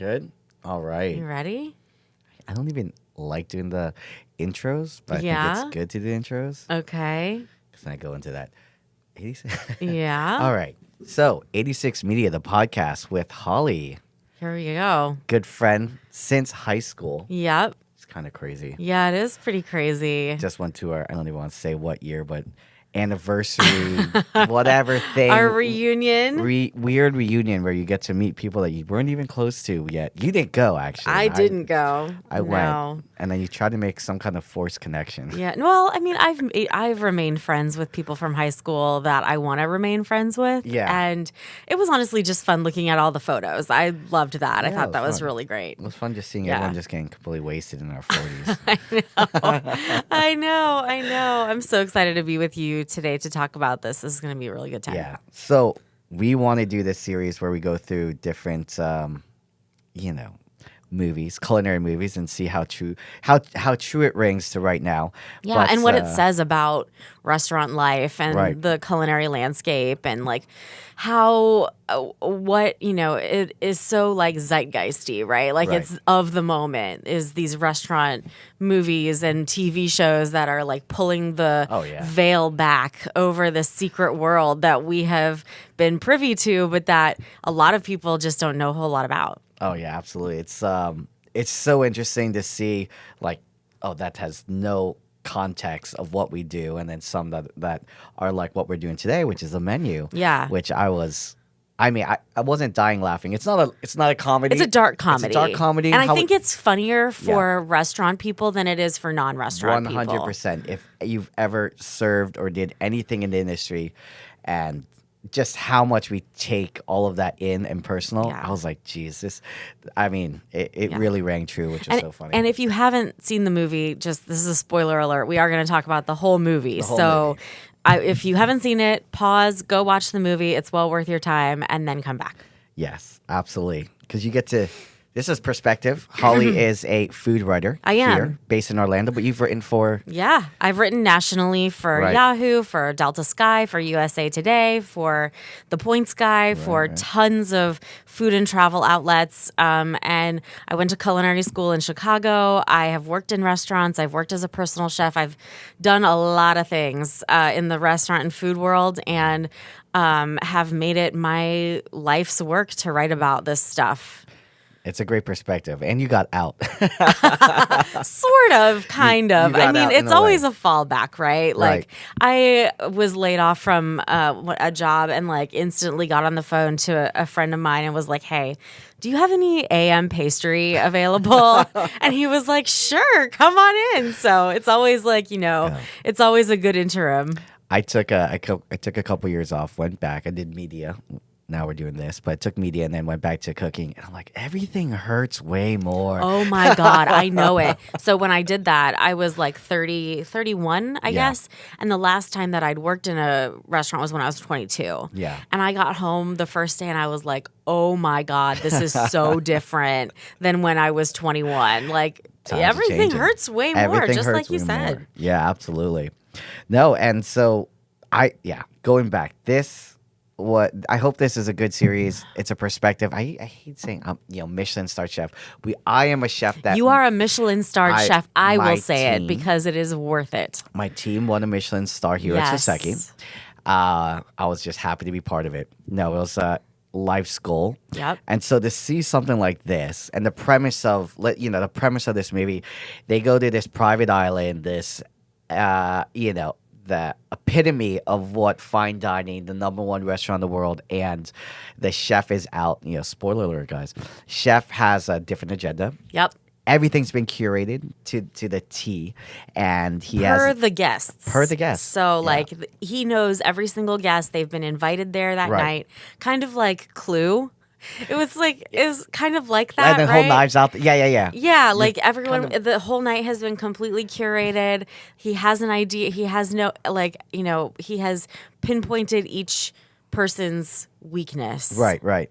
Good? All right. You ready? I don't even like doing the intros, but I think it's good to do intros. Okay. Because I go into that. 86. Yeah. All right. So, 86 Media, the podcast with Holly. Here we go. Good friend since high school. Yep. It's kind of crazy. Yeah, it is pretty crazy. Just went to our, I don't even want to say what year, but anniversary, whatever thing. Our reunion. Weird reunion where you get to meet people that you weren't even close to yet. You didn't go, actually. I didn't go. I went. And then you tried to make some kind of forced connection. Yeah. Well, I mean, I've remained friends with people from high school that I want to remain friends with. Yeah. And it was honestly just fun looking at all the photos. I loved that. I thought that was really great. It was fun just seeing everyone just getting completely wasted in our 40s. I know. I'm so excited to be with you today to talk about this. This is going to be a really good time. Yeah. So we want to do this series where we go through different, movies, culinary movies, and see how true it rings to right now. Yeah, but, and what it says about restaurant life and the culinary landscape, and like how it is so like zeitgeisty, right? Like it's of the moment is these restaurant movies and TV shows that are like pulling the veil back over the secret world that we have been privy to, but that a lot of people just don't know a whole lot about. Oh yeah, absolutely. It's so interesting to see that has no context of what we do, and then some that are like what we're doing today, which is a menu. Yeah. Which I wasn't dying laughing. It's not a comedy. It's a dark comedy. It's a dark comedy. And I think it's funnier for restaurant people than it is for non-restaurant people. 100%. If you've ever served or did anything in the industry, and just how much we take all of that in and personal. I was like, Jesus. It really rang true, which is so funny. And if you haven't seen the movie, this is a spoiler alert. We are going to talk about the whole movie. If you haven't seen it, pause, go watch the movie. It's well worth your time, and then come back. Yes, absolutely. Because you get to... This is perspective. Holly is a food writer. I am. Here, based in Orlando, but you've written for... Yeah, I've written nationally for Yahoo, for Delta Sky, for USA Today, for The Points Guy, for tons of food and travel outlets. And I went to culinary school in Chicago. I have worked in restaurants. I've worked as a personal chef. I've done a lot of things in the restaurant and food world, and have made it my life's work to write about this stuff. It's a great perspective. And you got out. Sort of, kind of. I mean, it's always a fallback, right? Like, I was laid off from a job and like instantly got on the phone to a friend of mine and was like, hey, do you have any AM pastry available? And he was like, sure, come on in. So it's always like, it's always a good interim. I took a couple years off, went back. I did media. Now we're doing this, but I took media and then went back to cooking. And I'm like, everything hurts way more. Oh my God, I know it. So when I did that, I was like 31, I guess. And the last time that I'd worked in a restaurant was when I was 22. Yeah. And I got home the first day and I was like, oh my God, this is so different than when I was 21. Like everything hurts way more, just like you said. More. Yeah, absolutely. No, and so going back, I hope this is a good series. It's a perspective. I hate saying Michelin star chef. I am a chef that you are a Michelin starred chef. I will say it because it is worth it. My team won a Michelin star here at Soseki. I was just happy to be part of it. No, it was life's goal. Yep. And so to see something like this, and the premise of this movie, they go to this private island, this the epitome of what fine dining, the #1 restaurant in the world, and the chef is out. Spoiler alert, guys. Chef has a different agenda. Yep. Everything's been curated to the T, and he per the guests. So he knows every single guest. They've been invited there that night, kind of like Clue. It was kind of like that, and then right? whole Knives Out. Yeah. Yeah, like everyone, the whole night has been completely curated. He has an idea. He has he has pinpointed each person's weakness. Right.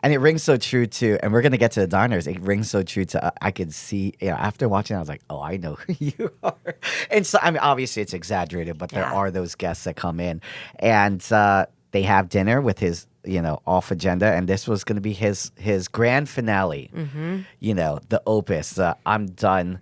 And it rings so true to, and we're going to get to the diners, it rings so true to, I could see, after watching, I was like, oh, I know who you are. And so, obviously it's exaggerated, but there are those guests that come in. And they have dinner with his off agenda, and this was going to be his grand finale. The opus. I'm done,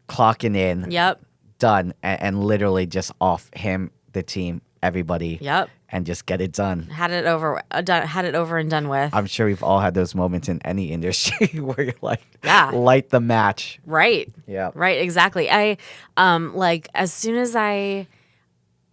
clocking in. Yep. Done, and literally just off him, the team, everybody. Yep. And just get it done. Had it over and done with. I'm sure we've all had those moments in any industry where you're like, light the match. Right. Yeah. Right. Exactly. I as soon as I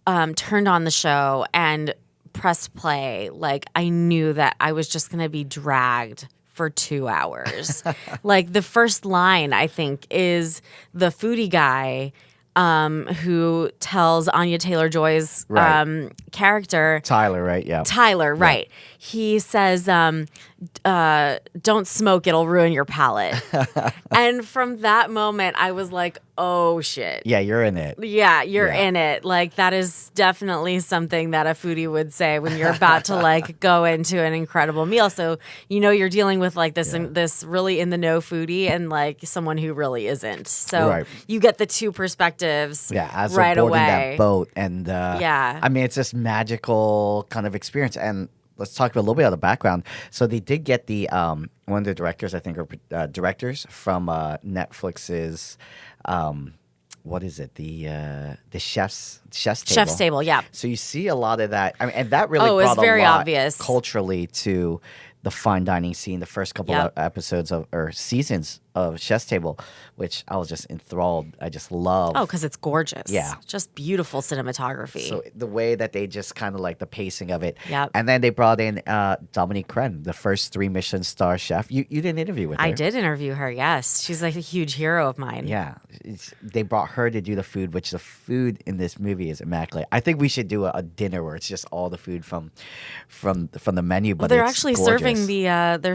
turned on the show and pressed play, I knew that I was just going to be dragged for 2 hours. The first line, I think, is the foodie guy who tells Anya Taylor-Joy's character. Tyler, right? Yeah. Tyler, right. He says, don't smoke, it'll ruin your palate. And from that moment, I was like, oh, shit. Yeah, you're in it. Yeah, you're in it. That is definitely something that a foodie would say when you're about to go into an incredible meal. So, you're dealing with this really in the know foodie and someone who really isn't. So you get the two perspectives as right we're boarding away. that boat. And I mean, it's this magical kind of experience. And let's talk a little bit of the background. So they did get the one of the directors, I think, or directors from Netflix's what is it? The chef's table. Chef's table, yeah. So you see a lot of that. I mean, and that really it's brought very a lot obvious culturally to the fine dining scene. The first couple of episodes or seasons of Chef's Table, which I was just enthralled. I just love. Oh, because it's gorgeous. Yeah. Just beautiful cinematography. So the way that they just kind of the pacing of it. Yep. And then they brought in Dominique Crenn, the first 3 Michelin star chef. You did an interview with her. I did interview her, yes. She's a huge hero of mine. Yeah. They brought her to do the food, which the food in this movie is immaculate. I think we should do a dinner where it's just all the food from the menu. But they're it's actually gorgeous.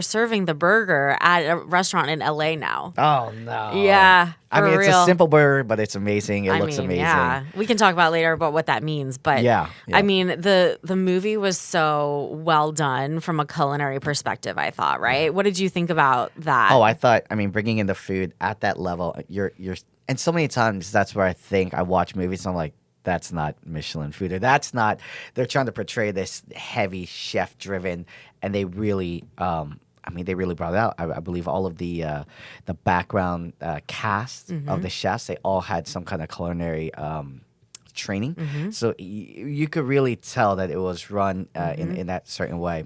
serving the burger at a restaurant in LA now. Oh no! Yeah, I mean, real. it's a simple burger, but it's amazing. It looks amazing. Yeah, we can talk about later about what that means. But I mean, the movie was so well done from a culinary perspective. I thought, right? What did you think about that? Oh, I thought. I mean, bringing in the food at that level, you're, and so many times that's where I think I watch movies and I'm like, that's not Michelin food, or that's not. They're trying to portray this heavy chef driven, and they really. They really brought it out. I believe all of the background cast of the chefs, they all had some kind of culinary training. So you could really tell that it was run in that certain way.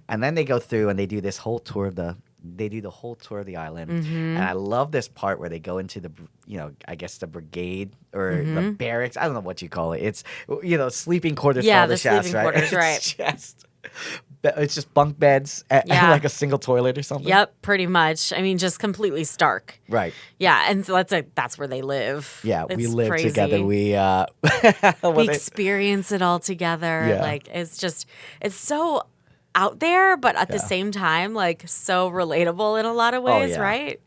And then they go through and they do this whole tour of the whole tour of the island. And I love this part where they go into the, I guess the brigade or the barracks. I don't know what you call it. It's, sleeping quarters for all the chefs, sleeping quarters, right? It's just bunk beds and a single toilet or something. Yep, pretty much. I mean, just completely stark. Right. Yeah, and so that's where they live. Yeah, it's we live crazy. together. We experience it all together. Yeah. It's so out there, but at the same time, so relatable in a lot of ways, right?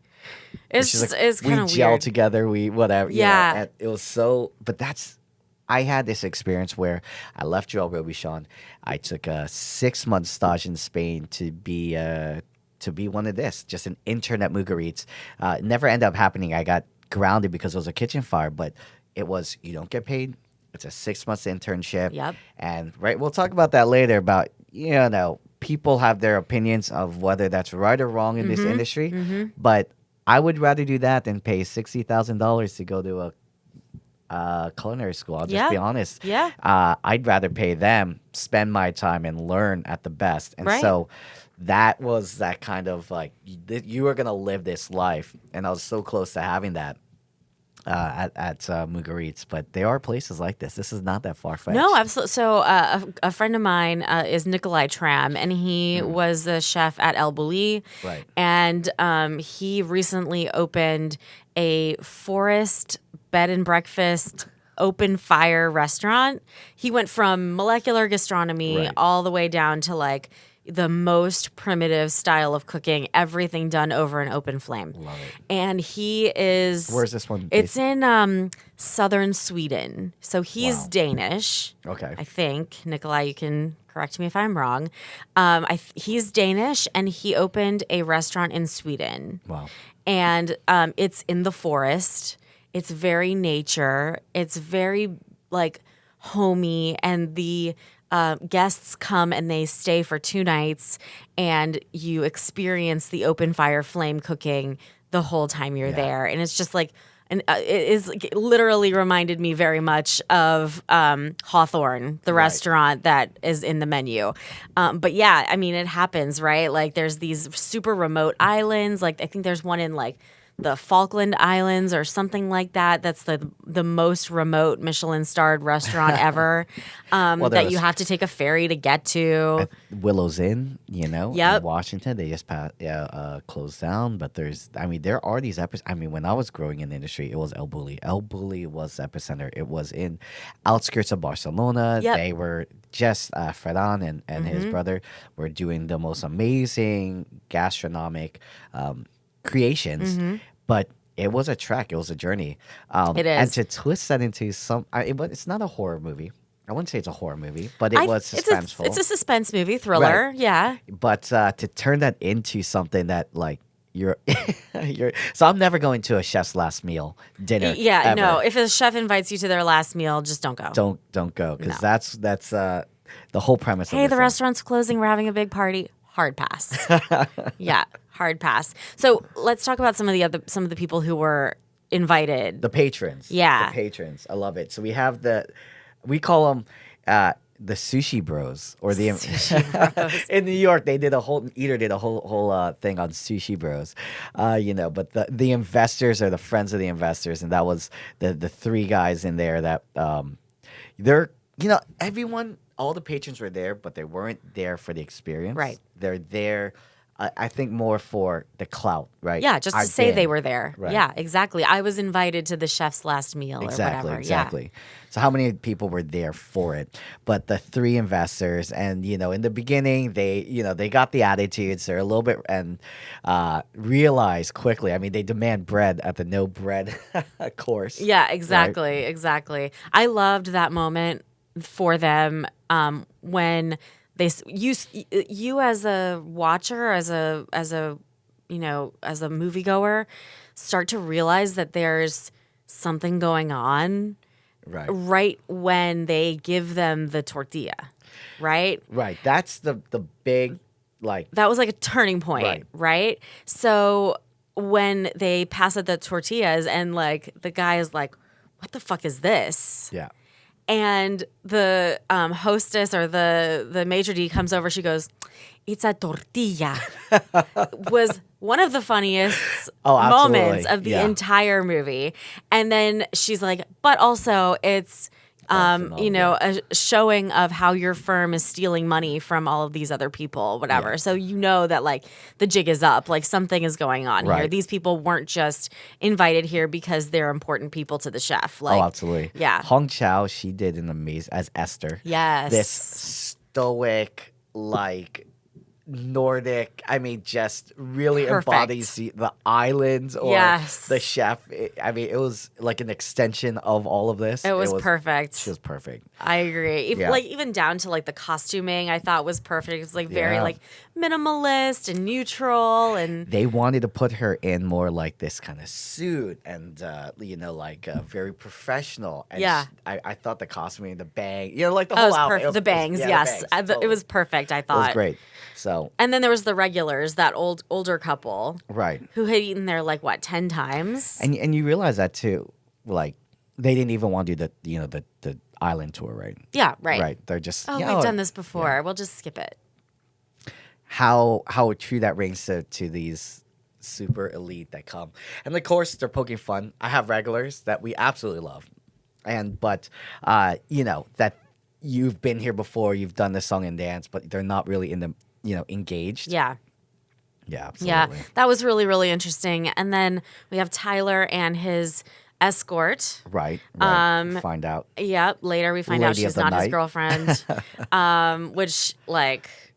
It's just it's kind of weird. We gel together. We whatever. Yeah. And it was so. But I had this experience where I left Joel Robuchon. I took a 6-month stage in Spain to be one of this, just an intern at Mugaritz. It never ended up happening. I got grounded because it was a kitchen fire, but it was, you don't get paid. It's a 6-month internship. Yep. And we'll talk about that later about, people have their opinions of whether that's right or wrong in this industry. But I would rather do that than pay $60,000 to go to a culinary school. I'll just be honest. Yeah. I'd rather pay them, spend my time, and learn at the best. And right. so that was that kind of you are going to live this life. And I was so close to having that at Mugaritz. But there are places like this. This is not that far-fetched. No, absolutely. So a friend of mine is Nikolai Tram, and he was the chef at El Bulli. Right. And he recently opened a forest bed and breakfast open fire restaurant. He went from molecular gastronomy all the way down to the most primitive style of cooking, everything done over an open flame. Love it. And he is... Where's this one? It's in southern Sweden. So he's Danish. Okay. I think. Nikolai, you can correct me if I'm wrong. He's Danish, and he opened a restaurant in Sweden. Wow. And it's in the forest. It's very nature. It's very homey, and the guests come and they stay for 2 nights, and you experience the open fire flame cooking the whole time you're there. And it's just like, and it literally reminded me very much of Hawthorne, the restaurant that is in the menu. But yeah, I mean, it happens, right? Like there's these super remote islands. Like I think there's one in like the Falkland Islands or something like that. That's the most remote Michelin-starred restaurant ever that you have to take a ferry to get to. Willow's Inn, in Washington, they just closed down. But there are these episodes. I mean, when I was growing in the industry, it was El Bulli. El Bulli was the epicenter. It was in outskirts of Barcelona. They were just Ferran and his brother were doing the most amazing gastronomic creations, but it was a trek. It was a journey. It is. And to twist that into it's not a horror movie. I wouldn't say it's a horror movie, but it was suspenseful. It's a suspense movie, thriller, yeah. But to turn that into something that like you're so I'm never going to a chef's last meal dinner. Yeah, ever. No. If a chef invites you to their last meal, just don't go. Don't go, because that's the whole premise. Hey, the restaurant's closing. We're having a big party. Hard pass. Yeah. Hard pass. So let's talk about some of the people who were invited. The patrons. Yeah. The patrons. I love it. So we have we call them the sushi bros, or the sushi bros. In New York they did a whole thing on sushi bros, but the investors are the friends of the investors, and that was the 3 guys in there that they're everyone, all the patrons were there, but they weren't there for the experience. Right. They're there, I think, more for the clout, right? Yeah, just to say they were there. Right. Yeah, exactly. I was invited to the chef's last meal or whatever. Exactly. Yeah. So how many people were there for it? But the 3 investors, and in the beginning, they got the attitudes. They're a little bit, and realized quickly. I mean, they demand bread at the no bread course. Yeah, exactly, right? Exactly. I loved that moment for them when you as a watcher, as a moviegoer, start to realize that there's something going on right when they give them the tortilla, right? Right. That's the big, that was like a turning point, right? So when they pass out the tortillas and like the guy is like, what the fuck is this? Yeah. And the hostess or the maitre d' comes over. She goes, "It's a tortilla." Was one of the funniest moments of the entire movie. And then she's like, "But also it's a showing of how your firm is stealing money from all of these other people, whatever." Yeah. So that like the jig is up, like something is going on here. These people weren't just invited here because they're important people to the chef. Like, absolutely. Yeah. Hong Chow, she did an amazing, as Esther. Yes. This stoic, like Nordic, just really embodies the islands or the chef. It was like an extension of all of this. It was perfect. She was perfect. I agree. Even down to like the costuming, I thought was perfect. It was like very like minimalist and neutral, and they wanted to put her in more like this kind of suit and very professional. And I thought the costuming, the bang, like the whole outfit. The bangs, yes. The bangs, it was perfect. I thought it was great. So, and then there was the regulars, that older couple, right, who had eaten there 10 times, and you realize that too. Like they didn't even want to do the island tour, right? Yeah, right. Right. They're just we've done this before. Yeah. We'll just skip it. How true that rings to these super elite that come, and of course they're poking fun. I have regulars that we absolutely love, but that you've been here before, you've done the song and dance, but they're not really in the engaged. Yeah. Yeah, absolutely. Yeah, that was really, really interesting. And then we have Tyler and his escort. Right. Find out. Yeah, later we find out she's not his girlfriend. Which,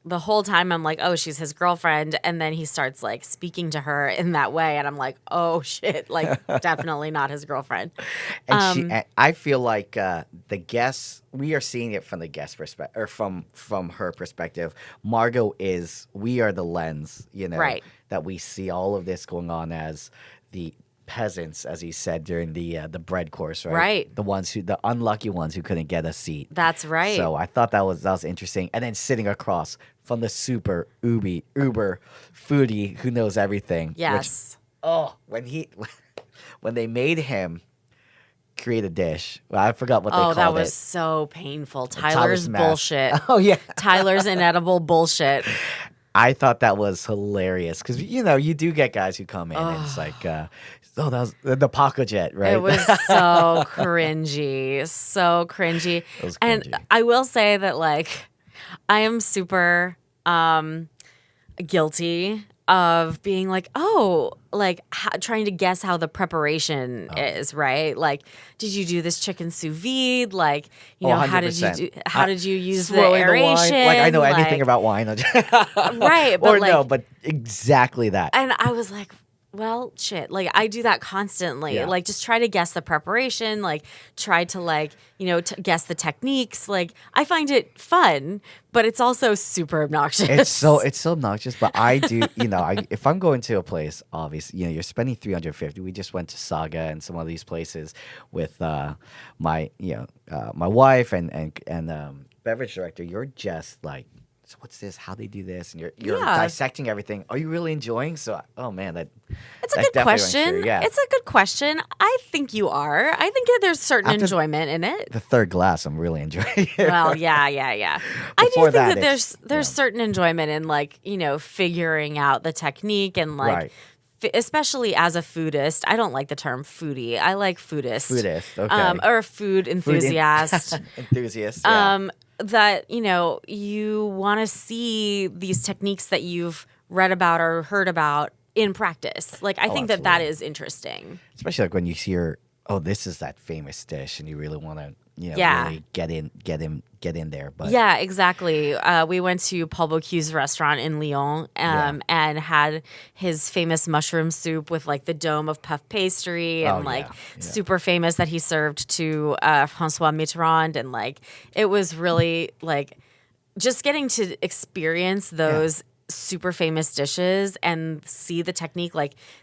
the whole time I'm like, oh, she's his girlfriend. And then he starts, speaking to her in that way. And I'm like, oh, shit. Definitely not his girlfriend. And I feel like the guests, we are seeing it from the guest perspective, or from her perspective. Margot we are the lens, right, that we see all of this going on as the peasants, as he said during the bread course, right? Right. The unlucky ones who couldn't get a seat. That's right. So I thought that was interesting. And then sitting across from the super uber foodie who knows everything. Yes. When they made him create a dish, well, I forgot what they called it. Oh, that was so painful. Tyler's bullshit. Oh yeah, Tyler's inedible bullshit. I thought that was hilarious because you do get guys who come in and it's like, that was the Paco Jet, right? It was so cringy, so cringy. It was cringy. And I will say that I am super guilty of being trying to guess how the preparation is, right? Did you do this chicken sous vide? How did you use the aeration? I know anything about wine. Right. But exactly that. And I was like, well, shit. I do that constantly. Yeah. Just try to guess the preparation. Try to guess the techniques. I find it fun, but it's also super obnoxious. It's so obnoxious. But I do, if I'm going to a place, obviously, you're spending $350. We just went to Saga and some of these places with my wife and beverage director. You're just like, so what's this? How they do this? And you're dissecting everything. Are you really enjoying? So, oh man, it's a good question. Yeah. It's a good question. I think you are. I think there's certain enjoyment in it. The third glass, I'm really enjoying it. Well, yeah. I do think that there's certain enjoyment in figuring out the technique and right. Especially as a foodist. I don't like the term foodie. I like foodist. Foodist, okay. Or a food enthusiast. Enthusiast, yeah. That, you want to see these techniques that you've read about or heard about in practice. I think that is interesting. Especially when you hear, this is that famous dish and you really want to, really get in there. But yeah, exactly. We went to Paul Bocuse restaurant in Lyon and had his famous mushroom soup with the dome of puff pastry and super famous that he served to François Mitterrand, and it was really just getting to experience those super famous dishes and see the technique.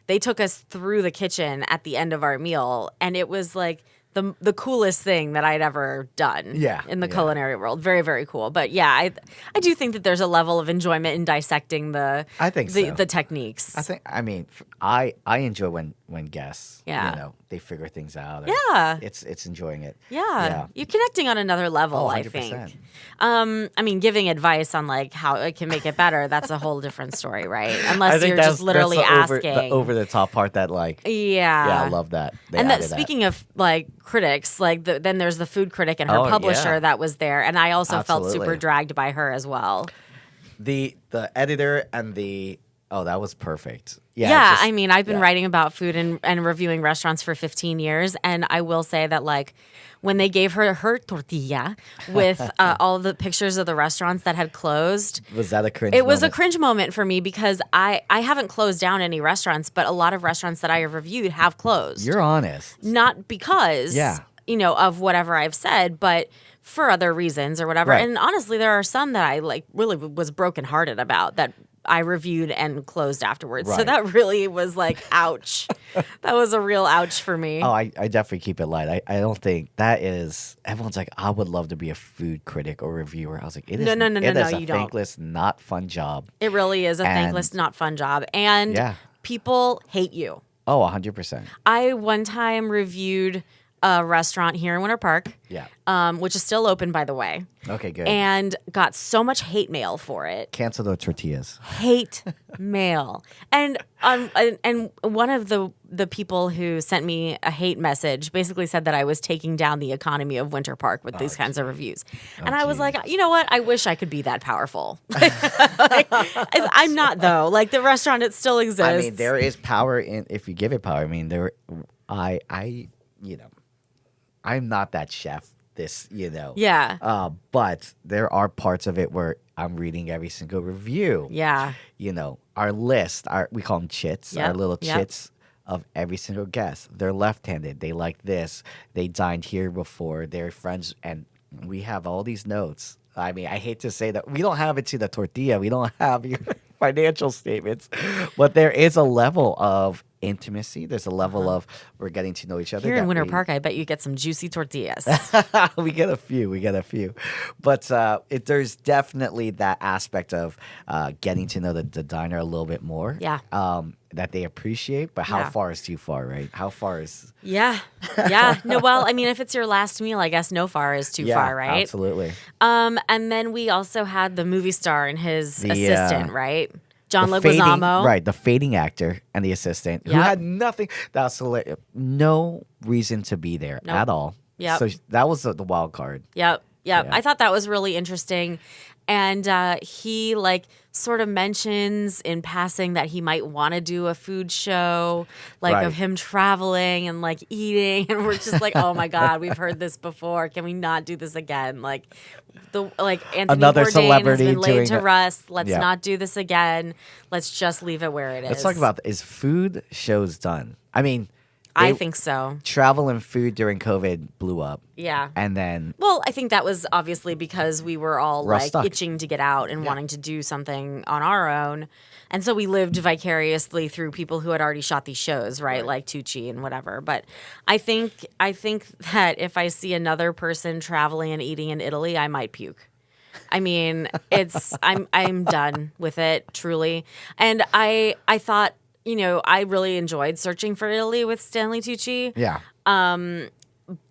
They took us through the kitchen at the end of our meal, and it was the coolest thing that I'd ever done in the culinary world. Very, very cool. But yeah, I do think that there's a level of enjoyment in dissecting the techniques. I enjoy when guests they figure things out. It's enjoying it. Yeah. You're connecting on another level, I think. Giving advice on how it can make it better, that's a whole different story, right? Unless you're just literally asking. The over the top part that I love that. Speaking of critics, then there's the food critic and her publisher that was there, and I also felt super dragged by her as well. The editor and that was perfect. Yeah, I've been writing about food and reviewing restaurants for 15 years, and I will say that when they gave her tortilla with all the pictures of the restaurants that had closed. Was that a cringe moment? It was a cringe moment for me because I haven't closed down any restaurants, but a lot of restaurants that I have reviewed have closed. You're honest. Not because, of whatever I've said, but for other reasons or whatever. Right. And honestly, there are some that I really was brokenhearted about that I reviewed and closed afterwards. Right. So that really was ouch. That was a real ouch for me. Oh, I definitely keep it light. I don't think that is, everyone's like, I would love to be a food critic or reviewer. I was like, it is a thankless, not fun job. It really is a thankless, not fun job. And people hate you. Oh, 100%. I one time reviewed a restaurant here in Winter Park, which is still open, by the way. Okay, good. And got so much hate mail for it. Cancel the tortillas. Hate mail. And one of the people who sent me a hate message basically said that I was taking down the economy of Winter Park with these kinds of reviews. And I was like, you know what? I wish I could be that powerful. I'm not, though. The restaurant, it still exists. There is power in, if you give it power. I'm not that chef, Yeah. But there are parts of it where I'm reading every single review. Yeah. Our list, we call them chits, our little chits of every single guest. They're left-handed. They like this. They dined here before. They're friends. And we have all these notes. I hate to say that. We don't have it to the tortilla. We don't have your financial statements. But there is a level of intimacy. There's a level of we're getting to know each other. Here in Winter Park, I bet you get some juicy tortillas. We get a few. But there's definitely that aspect of getting to know the diner a little bit more. Yeah. That they appreciate, but how far is too far, right? How far is... Yeah. No, well, I mean, if it's your last meal, I guess no far is too far, right? Absolutely. And then we also had the movie star and his assistant, right? John Leguizamo. Right, the fading actor and the assistant who had nothing. That's hilarious. No reason to be there at all. Yeah. So that was the wild card. Yep. I thought that was really interesting. And he sort of mentions in passing that he might want to do a food show, of him traveling and eating. And we're just like, oh my God, we've heard this before. Can we not do this again? Anthony Another Bourdain celebrity has been laid to doing rest. Let's not do this again. Let's just leave it where it is. Let's talk about, is food shows done? I mean... I think so. Travel and food during COVID blew up. Yeah. And then... Well, I think that was obviously because we were all stuck. itching to get out and wanting to do something on our own. And so we lived vicariously through people who had already shot these shows, right? Like Tucci and whatever. But I think that if I see another person traveling and eating in Italy, I might puke. I mean, I'm done with it, truly. And I thought, I really enjoyed searching for Italy with Stanley Tucci. Yeah.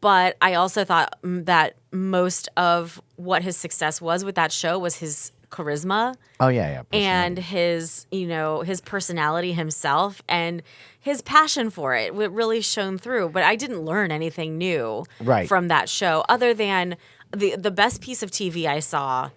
But I also thought that most of what his success was with that show was his charisma. Oh, yeah. And his personality himself and his passion for it. It really shone through. But I didn't learn anything new from that show other than the best piece of TV I saw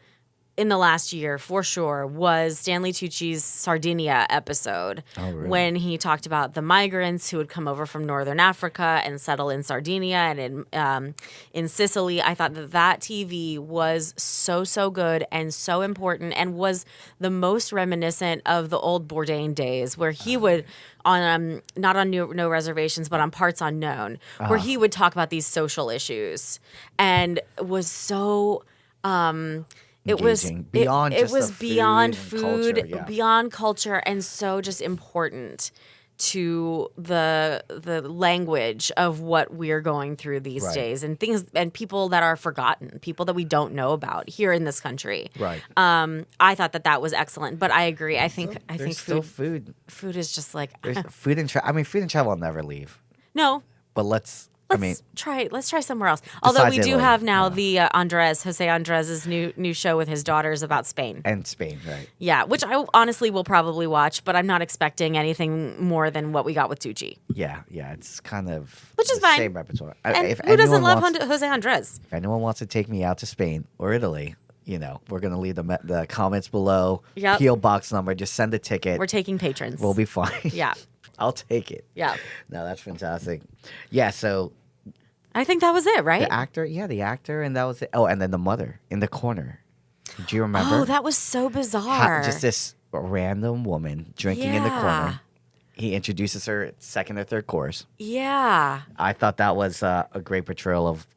in the last year, for sure, was Stanley Tucci's Sardinia episode. Oh, really? When he talked about the migrants who would come over from Northern Africa and settle in Sardinia and in Sicily. I thought that TV was so good and so important and was the most reminiscent of the old Bourdain days where he would, on not on No Reservations, but on Parts Unknown, where he would talk about these social issues and was so... It was beyond beyond food, culture, beyond culture, and so just important to the language of what we're going through these days and things and people that are forgotten, people that we don't know about here in this country. Right. I thought that was excellent, but I agree. I think food is just food and food and travel will never leave. No. But let's try somewhere else. Although we do Italy, have now the Jose Andres' new show with his daughters about Spain. And Spain, right. Yeah, which I honestly will probably watch, but I'm not expecting anything more than what we got with Tucci. Yeah, it's kind of which is the fine. Same repertoire. And who doesn't love Jose Andres? If anyone wants to take me out to Spain or Italy, we're going to leave the comments below. Yep. PO box number. Just send a ticket. We're taking patrons. We'll be fine. Yeah. I'll take it. Yeah. No, that's fantastic. Yeah, so... I think that was it, right? The actor, and that was it. Oh, and then the mother in the corner. Do you remember? Oh, that was so bizarre. Just this random woman drinking in the corner. He introduces her second or third course. Yeah. I thought that was a great portrayal of...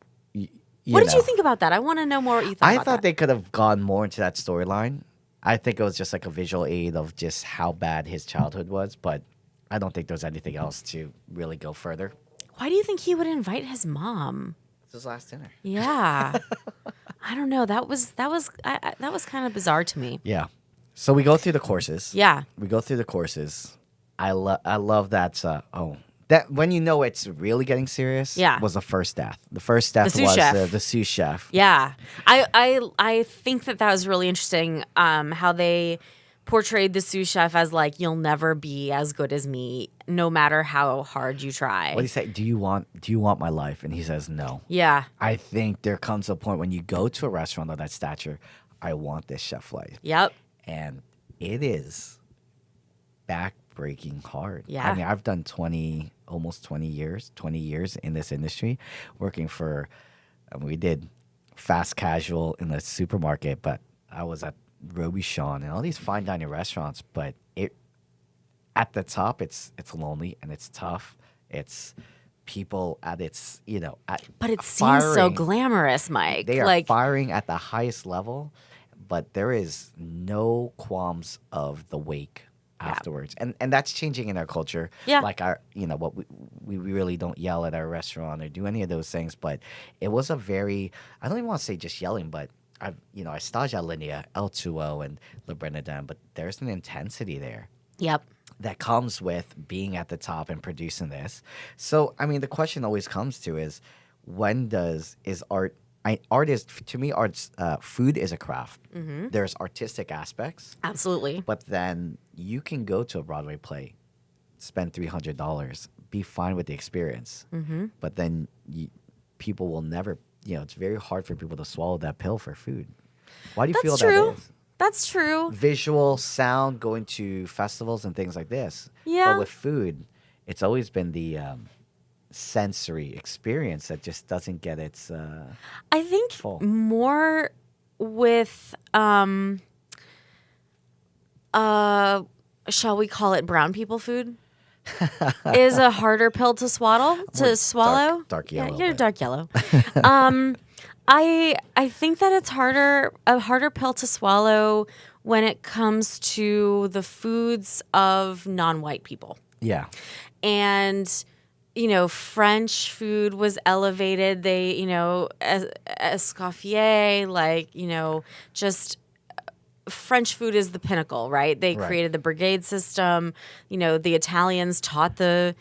What did you think about that? I want to know more what you thought about that. I thought they could have gone more into that storyline. I think it was just like a visual aid of just how bad his childhood was, but I don't think there was anything else to really go further. Why do you think he would invite his mom? It's his last dinner. Yeah. I don't know. That was kind of bizarre to me. Yeah. So we go through the courses. Yeah. We go through the courses. I love that. That when it's really getting serious. Yeah. Was the first death. The first death was the sous chef. Yeah. I think that was really interesting. How they portrayed the sous chef as you'll never be as good as me, no matter how hard you try. What do you say? Do you want my life? And he says no. Yeah. I think there comes a point when you go to a restaurant of that stature, I want this chef life. Yep. And it is back-breaking hard. Yeah. I mean, I've done almost 20 years in this industry, working for, we did fast casual in the supermarket, but I was at Robichon and all these fine dining restaurants, but at the top it's lonely and it's tough. It's people at its but it seems so glamorous, Mike. They are firing at the highest level, but there is no qualms of the wake afterwards. And that's changing in our culture. Yeah. Like what we really don't yell at our restaurant or do any of those things, but it was a very, I don't even want to say just yelling, but I stage a linea, El Tuo and Le Brenadin, but there's an intensity there. Yep. That comes with being at the top and producing this. So, I mean, the question always comes to is art is, to me, food is a craft. Mm-hmm. There's artistic aspects. Absolutely. But then you can go to a Broadway play, spend $300, be fine with the experience. Mm-hmm. But then people will never, it's very hard for people to swallow that pill for food. Why do you feel true. that is? That's true. Visual, sound, going to festivals and things like this. Yeah. But with food, it's always been the sensory experience that just doesn't get its I think full. More with shall we call it brown people food? Is a harder pill to swallow. Dark yellow. Yeah, you're dark yellow. I think that it's a harder pill to swallow when it comes to the foods of non-white people. Yeah. And French food was elevated. They, escoffier, just French food is the pinnacle, right? They created the brigade system. The Italians taught the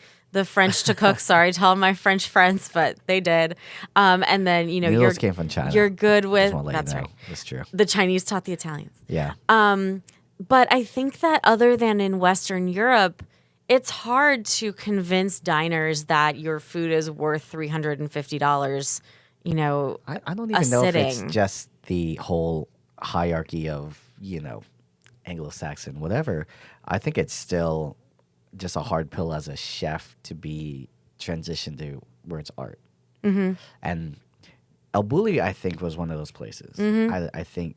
French to cook. Sorry to all my French friends, but they did. And then, noodles came from China. You're good with, that's right. That's true. The Chinese taught the Italians. Yeah. But I think that other than in Western Europe, it's hard to convince diners that your food is worth $350, I don't even know sitting. if it's just the whole hierarchy of, Anglo-Saxon, whatever. I think it's still just a hard pill as a chef to be transitioned to where it's art. Mm-hmm. And El Bulli, I think, was one of those places. Mm-hmm. I think,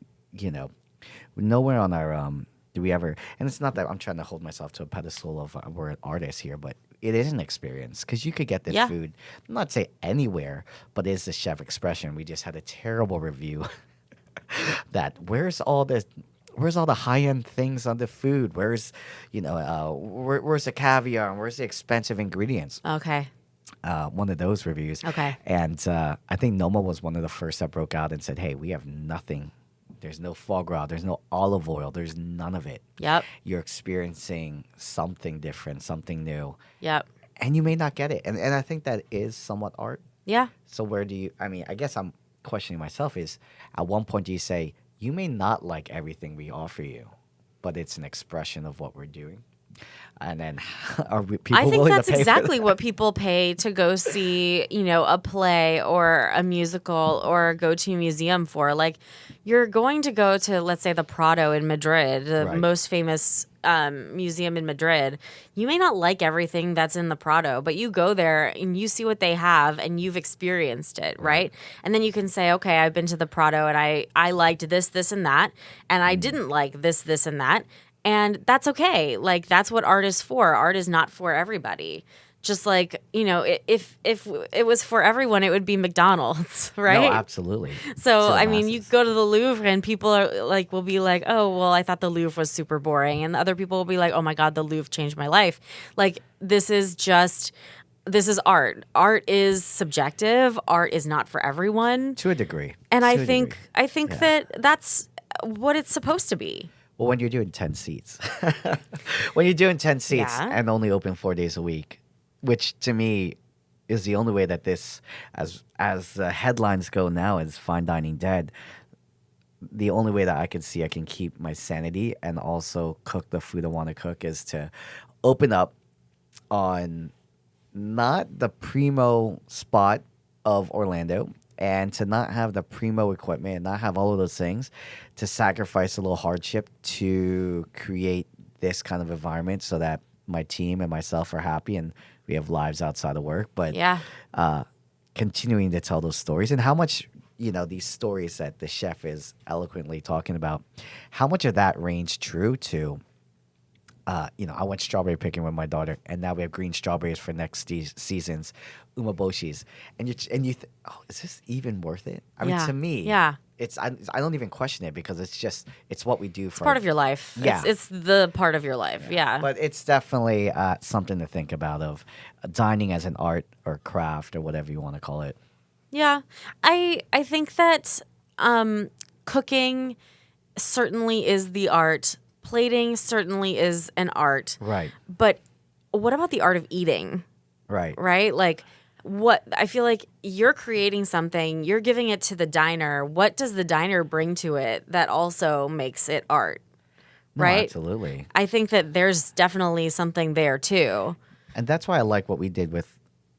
nowhere on our do we ever, and it's not that I'm trying to hold myself to a pedestal of we're an artist here, but it is an experience because you could get this food, not say anywhere, but it's a chef expression. We just had a terrible review that where's all the high-end things on the food? Where's where's the caviar and where's the expensive ingredients? Okay. One of those reviews. Okay. And I think Noma was one of the first that broke out and said, hey, we have nothing. There's no foie gras. There's no olive oil. There's none of it. Yep. You're experiencing something different, something new. Yep. And you may not get it. And I think that is somewhat art. Yeah. So where do you, I guess I'm questioning myself is, at one point do you say, you may not like everything we offer you, but it's an expression of what we're doing? And then are people I think willing that's to pay exactly for that? what people pay to go see, a play or a musical or go to a museum for. Like, you're going to go to, let's say, the Prado in Madrid, the most famous museum in Madrid. You may not like everything that's in the Prado, but you go there and you see what they have and you've experienced it, right? And then you can say, okay, I've been to the Prado and I liked this, this, and that, and I didn't like this, this, and that. And that's okay. Like, that's what art is for. Art is not for everybody. Just like, if it was for everyone, it would be McDonald's, right? No, absolutely. So, I mean, you go to the Louvre and people will be like, oh, well, I thought the Louvre was super boring. And other people will be like, oh my God, the Louvre changed my life. Like, this is art. Art is subjective. Art is not for everyone. To a degree. And I think that that's what it's supposed to be. Well, when you're doing 10 seats, and only open 4 days a week, which to me is the only way that this, as the headlines go now, is fine dining dead. The only way that I can see I can keep my sanity and also cook the food I want to cook is to open up on not the primo spot of Orlando, and to not have the primo equipment and not have all of those things, to sacrifice a little hardship to create this kind of environment so that my team and myself are happy and we have lives outside of work. But continuing to tell those stories and how much, these stories that the chef is eloquently talking about, how much of that range true to, I went strawberry picking with my daughter, and now we have green strawberries for next season's umeboshis. And you is this even worth it? I mean, to me, I don't even question it because it's what we do. It's part of your life. Yeah. It's the part of your life. Yeah. But it's definitely something to think about of dining as an art or craft or whatever you want to call it. Yeah. I think that cooking certainly is the art. Plating certainly is an art. Right. But what about the art of eating? Right. Right? Like, what I feel like you're creating something, you're giving it to the diner. What does the diner bring to it that also makes it art? Right? No, absolutely. I think that there's definitely something there too. And that's why I like what we did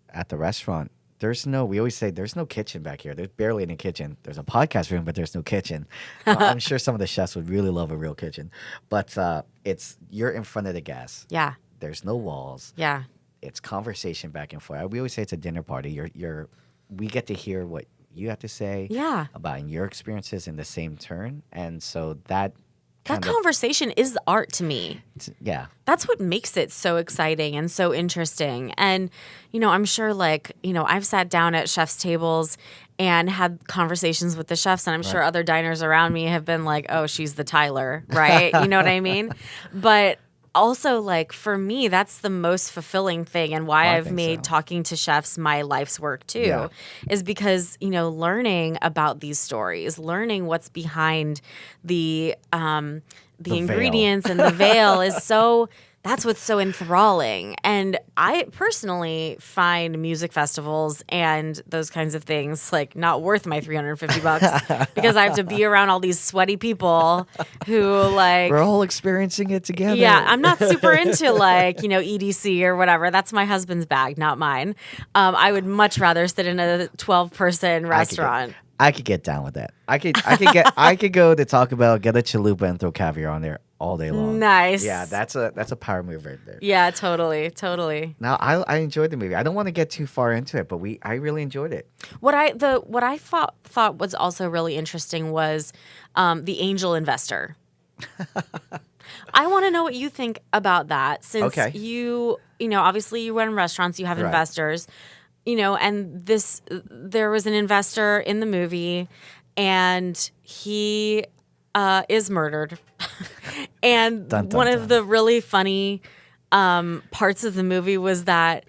at the restaurant. We always say there's no kitchen back here. There's barely any kitchen. There's a podcast room, but there's no kitchen. I'm sure some of the chefs would really love a real kitchen. But you're in front of the gas. Yeah. There's no walls. Yeah. It's conversation back and forth. We always say it's a dinner party. We get to hear what you have to say about your experiences in the same turn. And so that conversation is art to me. Yeah. That's what makes it so exciting and so interesting. And, I'm sure I've sat down at chefs' tables and had conversations with the chefs, and I'm sure other diners around me have been like, oh, she's the Tyler, right? You know what I mean? But also, for me, that's the most fulfilling thing, and why I've made talking to chefs my life's work too, is because learning about these stories, learning what's behind the ingredients and the veil is so. That's what's so enthralling. And I personally find music festivals and those kinds of things not worth my $350 because I have to be around all these sweaty people who we're all experiencing it together. Yeah, I'm not super into EDC or whatever. That's my husband's bag, not mine. I would much rather sit in a 12-person restaurant. I could get down with that. I could go to Taco Bell, get a chalupa, and throw caviar on there all day long. Nice. Yeah, that's a power move right there. Yeah, totally. Now I enjoyed the movie. I don't want to get too far into it, but I really enjoyed it. What I thought was also really interesting was the angel investor. I want to know what you think about that, since you obviously you run restaurants, you have investors. And there was an investor in the movie, and he is murdered. And one of the really funny parts of the movie was that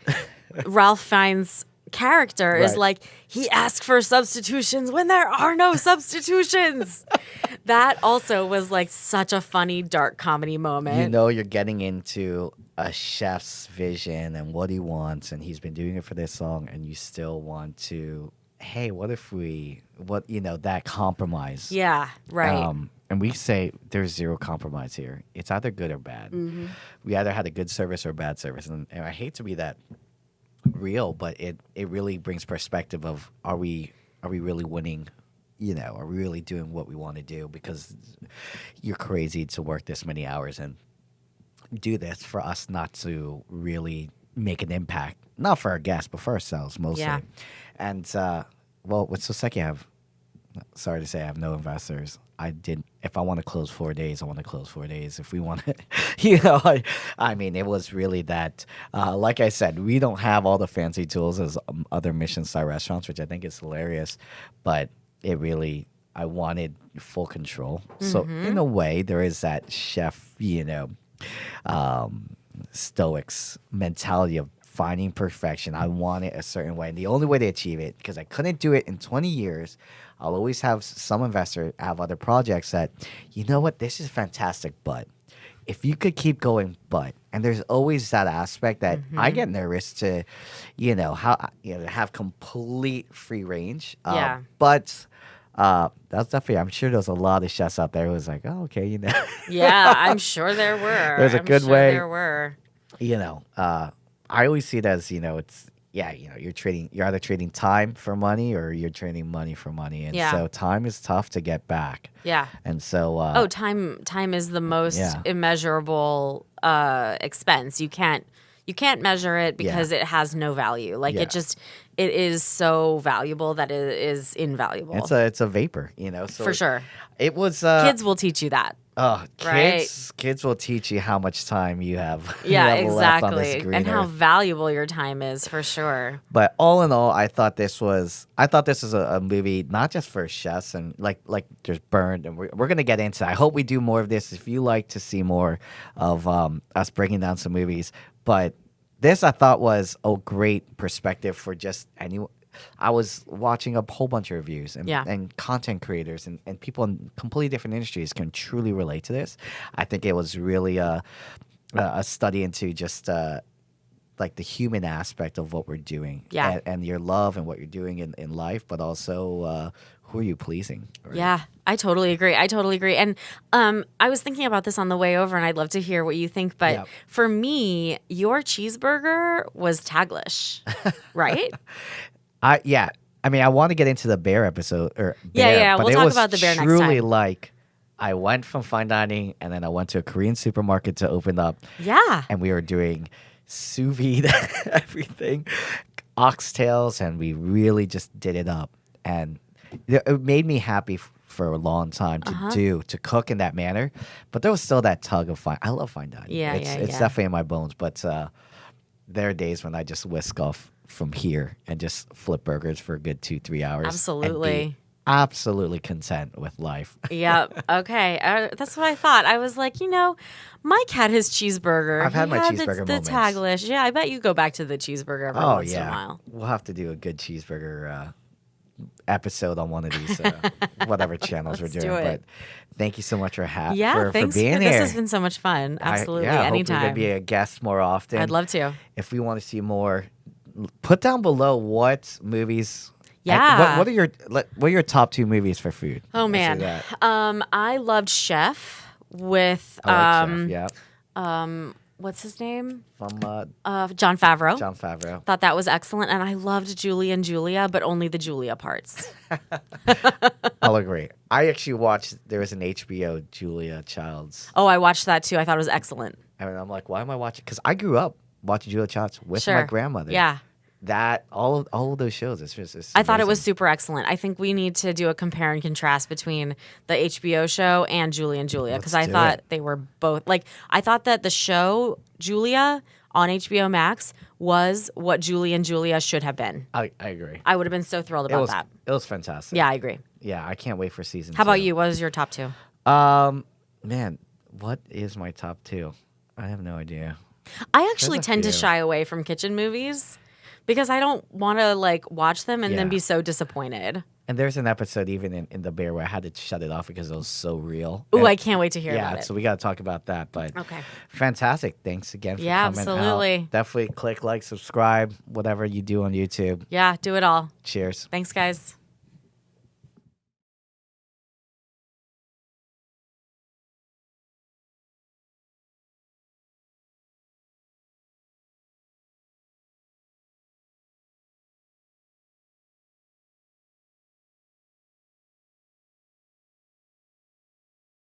Ralph Fiennes' character is he asked for substitutions when there are no substitutions. That also was such a funny, dark comedy moment. You're getting into a chef's vision and what he wants, and he's been doing it for this long, and you still want to, hey, what if that compromise? Yeah, right. And we say there's zero compromise here. It's either good or bad. Mm-hmm. We either had a good service or bad service. And I hate to be that real, but it really brings perspective of are we really winning? Are we really doing what we want to do? Because you're crazy to work this many hours and do this for us not to really make an impact. Not for our guests, but for ourselves mostly. Yeah. And, what's so second? Sorry to say, I have no investors. If I want to close 4 days, I want to close 4 days. If we want to, it was really that, like I said, we don't have all the fancy tools as other Michelin-star restaurants, which I think is hilarious, but I wanted full control. Mm-hmm. So in a way, there is that chef, stoics mentality of finding perfection. I want it a certain way. And the only way to achieve it, because I couldn't do it in 20 years, I'll always have some investor have other projects that, this is fantastic, but if you could keep going, and there's always that aspect that I get nervous to, have complete free range. But that's definitely, I'm sure there's a lot of chefs out there who was like, oh, okay, Yeah, I'm sure there were. There's a good way. There were. I always see it as, you're either trading time for money or you're trading money for money. And so time is tough to get back. Yeah. And so time is the most immeasurable expense. You can't measure it because it has no value. It is so valuable that it is invaluable. It's a vapor, So for sure. It was kids will teach you that. Oh, right? Kids will teach you how much time you have. Yeah, you have left on exactly. this green And how earth. valuable your time is, for sure. But all in all, I thought this was a movie not just for chefs and like there's Burned, and we're gonna get into. I hope we do more of this. If you like to see more of us breaking down some movies, but this I thought was a great perspective for just anyone. I was watching a whole bunch of reviews and content creators and people in completely different industries can truly relate to this. I think it was really a study into just like the human aspect of what we're doing and your love and what you're doing in life, but also who are you pleasing? Right? Yeah, I totally agree. And I was thinking about this on the way over, and I'd love to hear what you think. But for me, your cheeseburger was taglish, right? I mean, I want to get into the bear episode or bear, but we'll talk about the bear next time. Truly, like I went from fine dining and then I went to a Korean supermarket to open up. Yeah, and we were doing sous vide everything, oxtails, and we really just did it up, and it made me happy for a long time to cook in that manner. But there was still that tug of fine. I love fine dining. It's definitely in my bones. But there are days when I just whisk off from here and just flip burgers for a good 2-3 hours. Absolutely. And be absolutely content with life. Yep. Okay. That's what I thought. I was like, Mike had his cheeseburger. I've had my cheeseburger moments. The taglish. Yeah, I bet you go back to the cheeseburger every once in a while. We'll have to do a good cheeseburger episode on one of these whatever channels we're doing. But thank you so much for being here. This has been so much fun. Absolutely. Anytime. I hope you're going to be a guest more often. I'd love to. If we want to see more, put down below what movies. Yeah. What are your top 2 movies for food? Oh man. I loved Chef with Chef, what's his name? From Jon Favreau. Jon Favreau. Thought that was excellent, and I loved Julie and Julia, but only the Julia parts. I'll agree. I actually watched. There was an HBO Julia Childs. Oh, I watched that too. I thought it was excellent. I mean, I'm like, why am I watching? Because I grew up watching Julia Childs with my grandmother. Yeah. That all of those shows, it's just. I thought it was super excellent. I think we need to do a compare and contrast between the HBO show and Julie and Julia, because I thought they were both like. I thought that the show Julia on HBO Max was what Julie and Julia should have been. I agree. I would have been so thrilled about that. It was fantastic. Yeah, I agree. Yeah, I can't wait for season 2. How about you? What was your top 2? Man, what is my top 2? I have no idea. I actually tend to shy away from kitchen movies, because I don't want to watch them and then be so disappointed. And there's an episode even in The Bear where I had to shut it off because it was so real. Ooh, I can't wait to hear about it. Yeah, so we got to talk about that. But okay, fantastic. Thanks again for coming absolutely. out. Definitely click like, subscribe, whatever you do on YouTube. Yeah, do it all. Cheers. Thanks, guys.